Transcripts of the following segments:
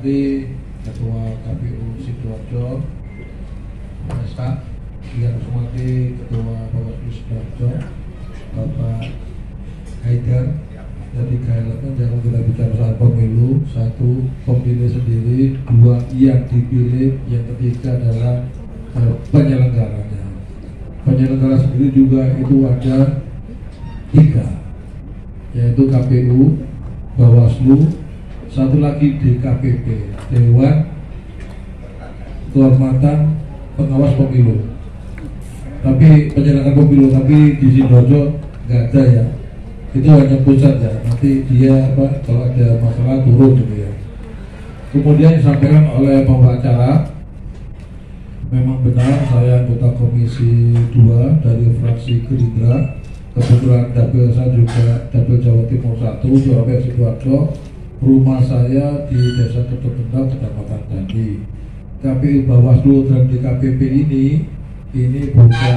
hormati Ketua KPU Sidoarjo, SK, yang hormati Ketua Bawaslu Sidoarjo, Bapak Haidar. Jadi KLM jangan kita bicara soal pemilu, satu pemilih sendiri, dua yang dipilih, yang ketiga adalah penyelenggaranya. Penyelenggara sendiri juga itu ada tiga, yaitu KPU, Bawaslu, satu lagi DKPP, Dewan Kehormatan Pengawas Pemilu. Tapi penyelenggara pemilu, tapi di Sidoarjo nggak ada ya. Itu hanya pusat ya. Nanti dia kalau ada masalah turun gitu ya. Kemudian disampaikan oleh pembicara, memang benar saya anggota Komisi 2 dari fraksi Gerindra. Kebetulan dapil saya juga dapil Jawa Timur 1, Surabaya Sidoarjo. Rumah saya di Desa Kedependang, Kecamatan Dandi. KPU, Bawaslu dan DKPP ini bukan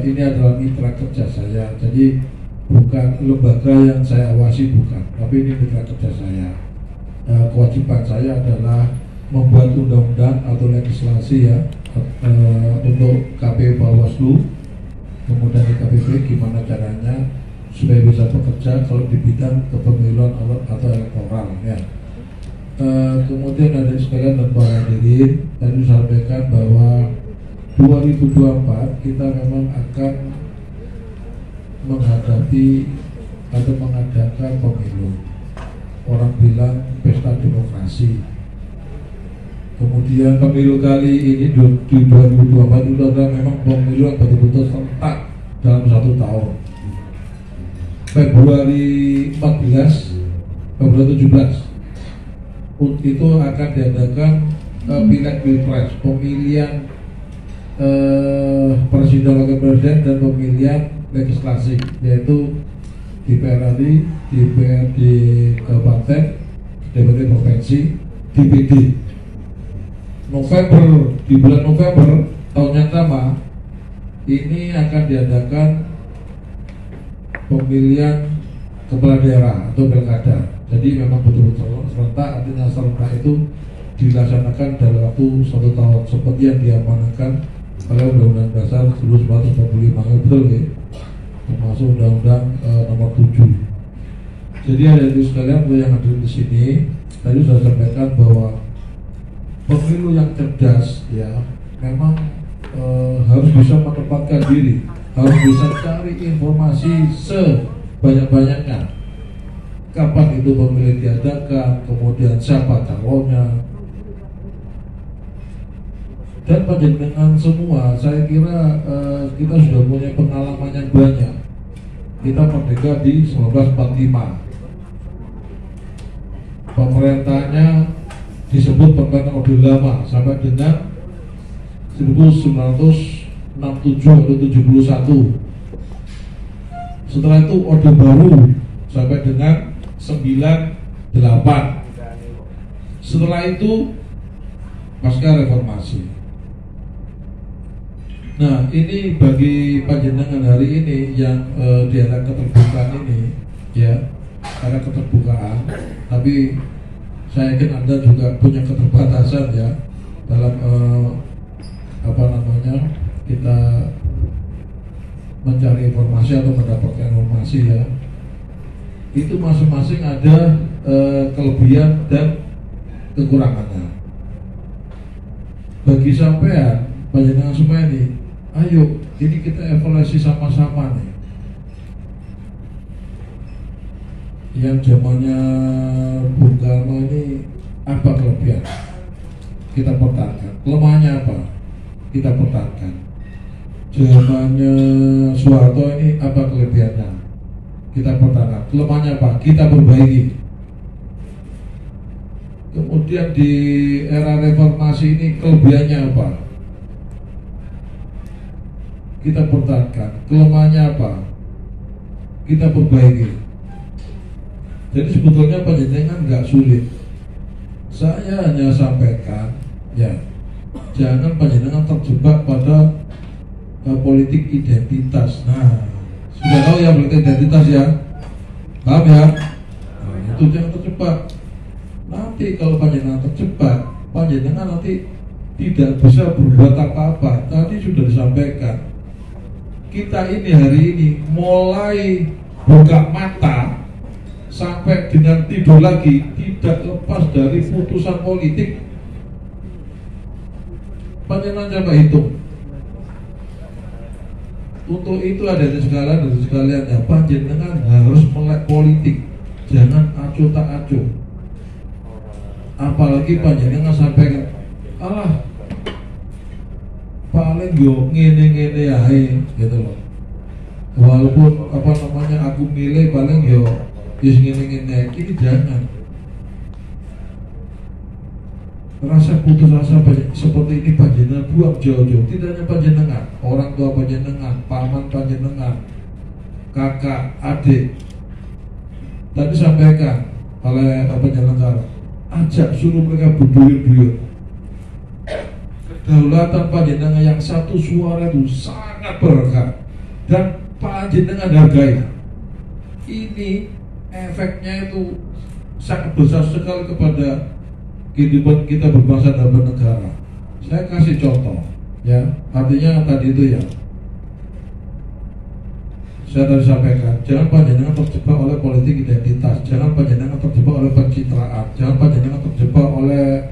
ini adalah mitra kerja saya. Jadi bukan lembaga yang saya awasi, bukan, tapi ini mitra kerja saya. Kewajiban saya adalah membuat undang-undang atau legislasi ya untuk KPU, Bawaslu, kemudian DKPP, gimana caranya supaya bisa bekerja kalau di bidang kepemiluan atau elektoral ya. Kemudian ada sekalian dan para hadirin, tadi disampaikan bahwa 2024 kita memang akan menghadapi atau mengadakan pemilu. Orang bilang pesta demokrasi. Kemudian pemilu kali ini di 2024 itu adalah memang pemilu yang betul-betul serentak dalam 1 tahun. Februari 14, Februari 17 itu akan diadakan pileg pilpres, pemilihan presiden, wakil presiden, dan pemilihan legislasi, yaitu DPR RI, DPRD Kabupaten, DPRD Provinsi, DPD. November, di bulan November tahun yang sama ini akan diadakan pemilihan kepala daerah atau pilkada. Jadi memang betul-betul serentak, artinya serentak itu dilaksanakan dalam waktu 1 tahun seperti yang diamanatkan oleh Undang-Undang Dasar 1945, betul ya, termasuk Undang-Undang nomor 7. Jadi ada di sekalian yang ada di sini, tadi sudah sampaikan bahwa pemilu yang cerdas ya memang harus bisa menempatkan diri, harus bisa cari informasi sebanyak-banyaknya. Kapan itu pemilu diadakan, kemudian siapa calonnya, dan panjenengan semua, saya kira kita sudah punya pengalaman yang banyak. Kita merdeka di 1945. Pemerintahnya disebut pemerintah Orde Lama sampai dengan 1967 atau 71. Setelah itu Orde Baru sampai dengan 98. Setelah itu pasca reformasi. Nah, ini bagi panjenengan hari ini yang di era keterbukaan ini ya, era keterbukaan, tapi saya yakin Anda juga punya keterbatasan ya dalam kita mencari informasi atau mendapatkan informasi ya. Itu masing-masing ada kelebihan dan kekurangannya. Bagi sampean, panjenengan semua ini, ayo ini kita evaluasi sama-sama nih. Yang zamannya Bung Karno ini apa kelebihan? Kita pertahankan. Kelemahannya apa? Kita pertahankan. Zamannya Soeharto ini apa kelebihannya? Kita pertahankan. Kelemahannya apa? Kita perbaiki. Kemudian di era reformasi ini kelebihannya apa? Kita pertahankan. Kelemahannya apa? Kita perbaiki. Jadi sebetulnya panjenengan nggak sulit. Saya hanya sampaikan, ya, jangan panjenengan terjebak pada politik identitas. Nah, sudah tahu ya politik identitas ya, paham ya? Nah, itu jangan terjebak. Nah, nanti kalau panjenengan terjebak, panjenengan nanti tidak bisa berbuat apa-apa. Tadi sudah disampaikan, kita ini hari ini mulai buka mata sampai dengan tidur lagi tidak lepas dari putusan politik. Panjenengan coba hitung. Untuk itu ada sekalian panjenengan harus melek politik, jangan acuh tak acuh. Apalagi panjenengan sampai alah paling yo ngene-ngene ae gitu loh. Walaupun aku milih paling yo wis ngene-ngene, ini jangan. Rasa putus asa seperti ini panjenengan buang jauh-jauh. Tidak hanya panjenengan, orang tua panjenengan, paman panjenengan, kakak, adik. Tadi sampaikan oleh penyelenggara, ajak suruh mereka berduyun-duyun. Kedaulatan panjenengan yang satu suara itu sangat berharga dan panjenengan hargai. Ini efeknya itu sangat besar sekali kepada kehidupan kita berbangsa dan bernegara. Saya kasih contoh, ya, artinya tadi itu ya, saya tadi sampaikan, jangan panjenengan terjebak oleh politik identitas, jangan panjenengan terjebak oleh pencitraan, jangan panjenengan terjebak oleh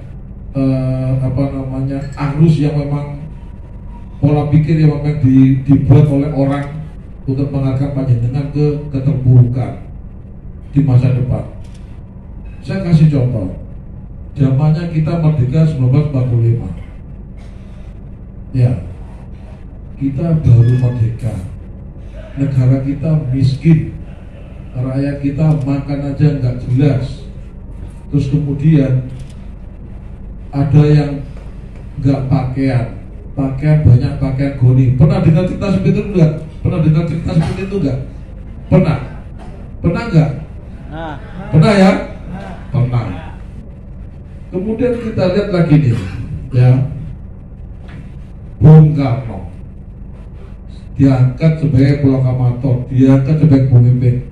arus yang memang pola pikir yang memang dibuat oleh orang untuk mengarahkan panjenengan ke keterpurukan di masa depan. Saya kasih contoh. Zamannya kita merdeka 1945. Ya, kita baru merdeka. Negara kita miskin, rakyat kita makan aja nggak jelas. Terus kemudian ada yang nggak pakaian banyak, pakaian goni. Pernah dengar cerita seperti itu enggak? Pernah dengar cerita seperti itu enggak? Pernah enggak? Pernah ya? Pernah. Kemudian kita lihat lagi nih, ya, Bung Karno diangkat sebagai prokamator, diangkat sebagai pemimpin,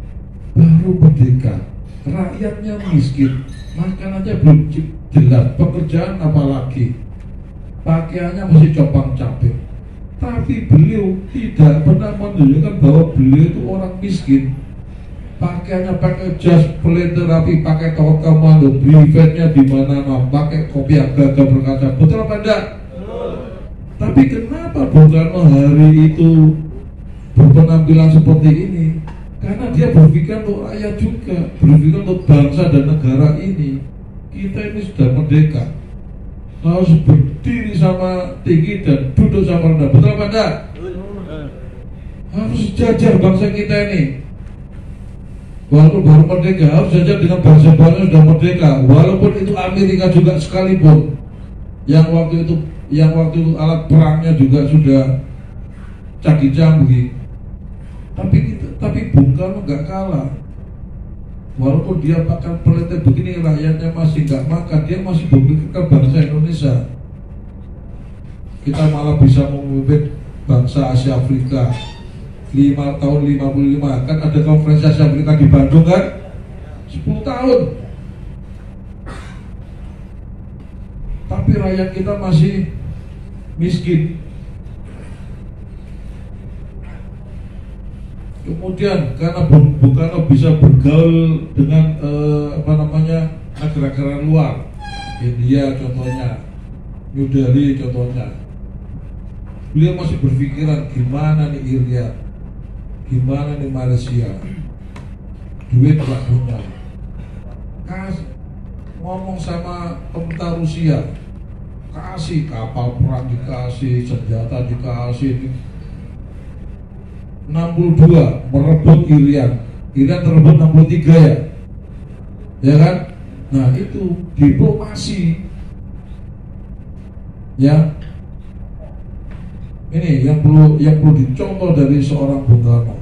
baru merdeka, rakyatnya miskin, makan aja belum jelas, pekerjaan apalagi, pakaiannya masih copang capek. Tapi beliau tidak pernah menunjukkan bahwa beliau itu orang miskin. Pakaiannya pakai jas peliter rapi, pakai topi komando, brevetnya di mana-mana, pakai kopi yang gagah berkaca. Betul apa enggak? Tapi kenapa Bung Karno hari itu berpenampilan seperti ini? Karena dia berpikir untuk rakyat juga, berpikir untuk bangsa dan negara ini. Kita ini sudah merdeka, harus berdiri sama tinggi dan duduk sama rendah. Betul apa enggak? Harus sejajar bangsa kita ini. Walaupun baru merdeka, harus saja dengan bangsa-bangsa sudah merdeka. Walaupun itu Amerika juga sekalipun, yang waktu itu alat perangnya juga sudah canggih-canggih. Tapi Bung Karno nggak kalah. Walaupun dia makan pelete begini, rakyatnya masih nggak makan, dia masih memikirkan bangsa Indonesia. Kita malah bisa memimpin bangsa Asia Afrika. 5 tahun 55 kan ada konferensi Asia Afrika di Bandung kan, 10 tahun. Tapi rakyat kita masih miskin. Kemudian karena Bung Karno bisa bergaul dengan negara-negara luar, India contohnya, New Delhi contohnya, beliau masih berpikiran gimana nih India, gimana nih Malaysia, duit gak punya. Ngomong sama pemerintah Rusia, kasih kapal perang dikasih, senjata dikasih. 62 merebut Irian terebut 63 ya kan? Nah itu diplomasi ya. Ini yang perlu dicontoh dari seorang Bung Karno.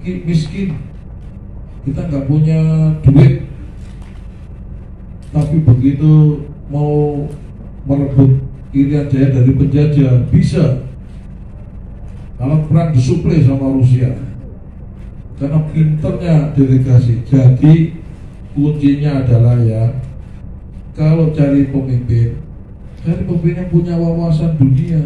Miskin, kita nggak punya duit, tapi begitu mau merebut Irian Jaya dari penjajah bisa. Kalau perang disuplai sama Rusia, karena pinternya delegasi, jadi kuncinya adalah ya, kalau cari pemimpin yang punya wawasan dunia.